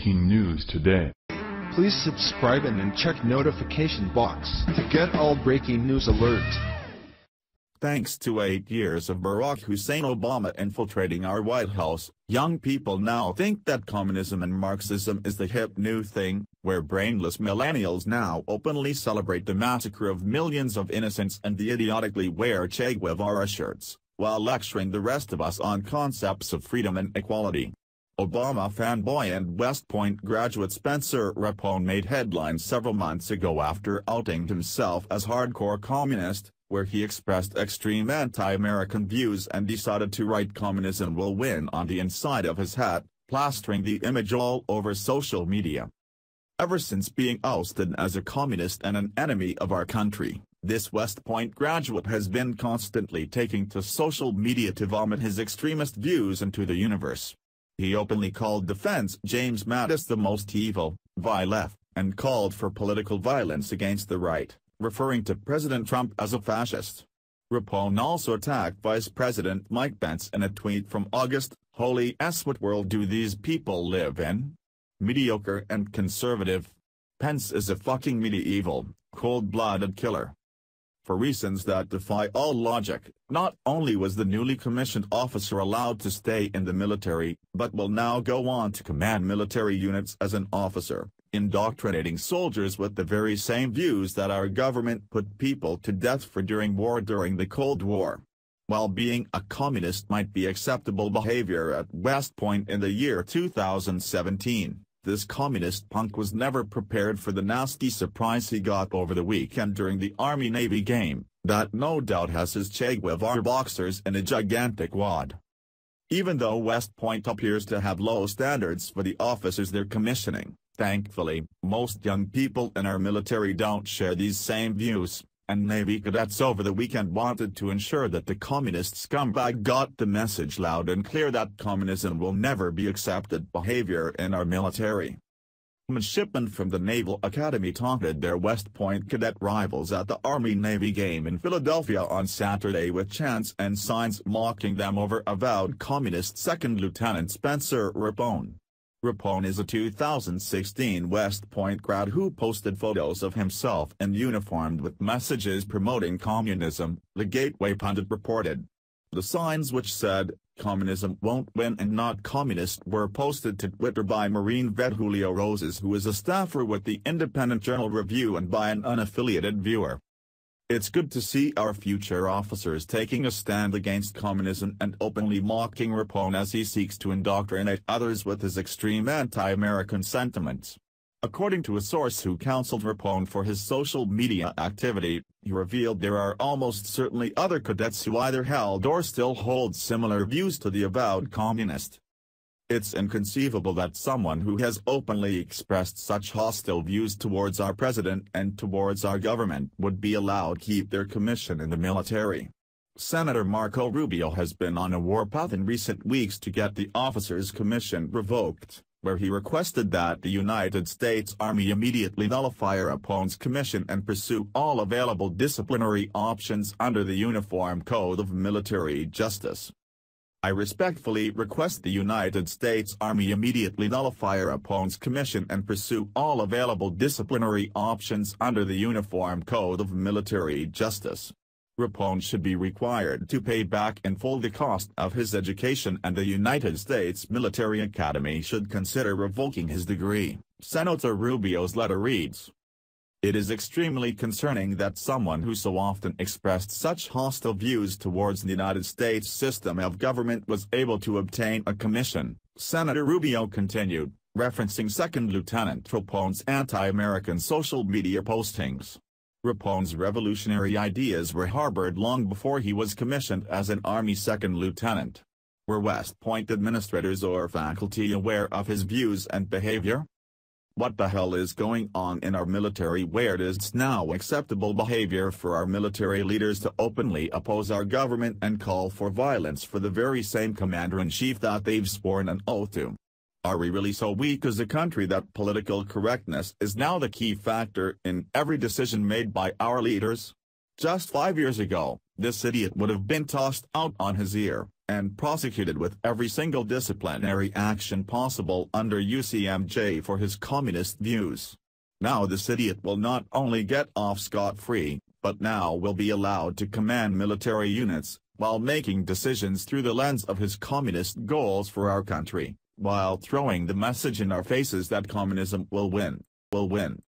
breaking news today. Please subscribe and check notification box to get all breaking news alerts. Thanks to 8 years of Barack Hussein Obama infiltrating our White House, young people now think that communism and Marxism is the hip new thing, where brainless millennials now openly celebrate the massacre of millions of innocents and idiotically wear Che Guevara shirts, while lecturing the rest of us on concepts of freedom and equality. Obama fanboy and West Point graduate Spencer Rapone made headlines several months ago after outing himself as hardcore communist, where he expressed extreme anti-American views and decided to write "Communism will win" on the inside of his hat, plastering the image all over social media. Ever since being ousted as a communist and an enemy of our country, this West Point graduate has been constantly taking to social media to vomit his extremist views into the universe. He openly called defense James Mattis the most evil, vile left, and called for political violence against the right, referring to President Trump as a fascist. Rapone also attacked Vice President Mike Pence in a tweet from August. "Holy s, what world do these people live in? Mediocre and conservative. Pence is a fucking medieval, cold-blooded killer." For reasons that defy all logic, not only was the newly commissioned officer allowed to stay in the military, but will now go on to command military units as an officer, indoctrinating soldiers with the very same views that our government put people to death for during the Cold War. While being a communist might be acceptable behavior at West Point in the year 2017, this communist punk was never prepared for the nasty surprise he got over the weekend during the Army-Navy game, that no doubt has his Che Guevara boxers in a gigantic wad. Even though West Point appears to have low standards for the officers they're commissioning, thankfully, most young people in our military don't share these same views, and Navy cadets over the weekend wanted to ensure that the communist scumbag got the message loud and clear that communism will never be accepted behavior in our military. Midshipmen from the Naval Academy taunted their West Point cadet rivals at the Army-Navy game in Philadelphia on Saturday with chants and signs mocking them over avowed communist Second Lieutenant Spencer Rapone. Rapone is a 2016 West Point grad who posted photos of himself in uniform with messages promoting communism, the Gateway pundit reported. The signs, which said, "Communism won't win and not communist," were posted to Twitter by Marine vet Julio Roses, who is a staffer with the Independent Journal Review, and by an unaffiliated viewer. "It's good to see our future officers taking a stand against communism and openly mocking Rapone as he seeks to indoctrinate others with his extreme anti-American sentiments." According to a source who counseled Rapone for his social media activity, he revealed there are almost certainly other cadets who either held or still hold similar views to the avowed communist. "It's inconceivable that someone who has openly expressed such hostile views towards our president and towards our government would be allowed to keep their commission in the military." Senator Marco Rubio has been on a warpath in recent weeks to get the officer's commission revoked, where he requested that the United States Army immediately nullify Rapone's commission and pursue all available disciplinary options under the Uniform Code of Military Justice. "I respectfully request the United States Army immediately nullify Rapone's commission and pursue all available disciplinary options under the Uniform Code of Military Justice. Rapone should be required to pay back in full the cost of his education, and the United States Military Academy should consider revoking his degree," Senator Rubio's letter reads. "It is extremely concerning that someone who so often expressed such hostile views towards the United States system of government was able to obtain a commission," Senator Rubio continued, referencing Second Lieutenant Rapone's anti-American social media postings. Rapone's revolutionary ideas were harbored long before he was commissioned as an Army second lieutenant. Were West Point administrators or faculty aware of his views and behavior? What the hell is going on in our military where it is now acceptable behavior for our military leaders to openly oppose our government and call for violence for the very same commander-in-chief that they've sworn an oath to? Are we really so weak as a country that political correctness is now the key factor in every decision made by our leaders? Just 5 years ago, this idiot would have been tossed out on his ear, and prosecuted with every single disciplinary action possible under UCMJ for his communist views. Now this idiot will not only get off scot-free, but now will be allowed to command military units, while making decisions through the lens of his communist goals for our country, while throwing the message in our faces that communism will win.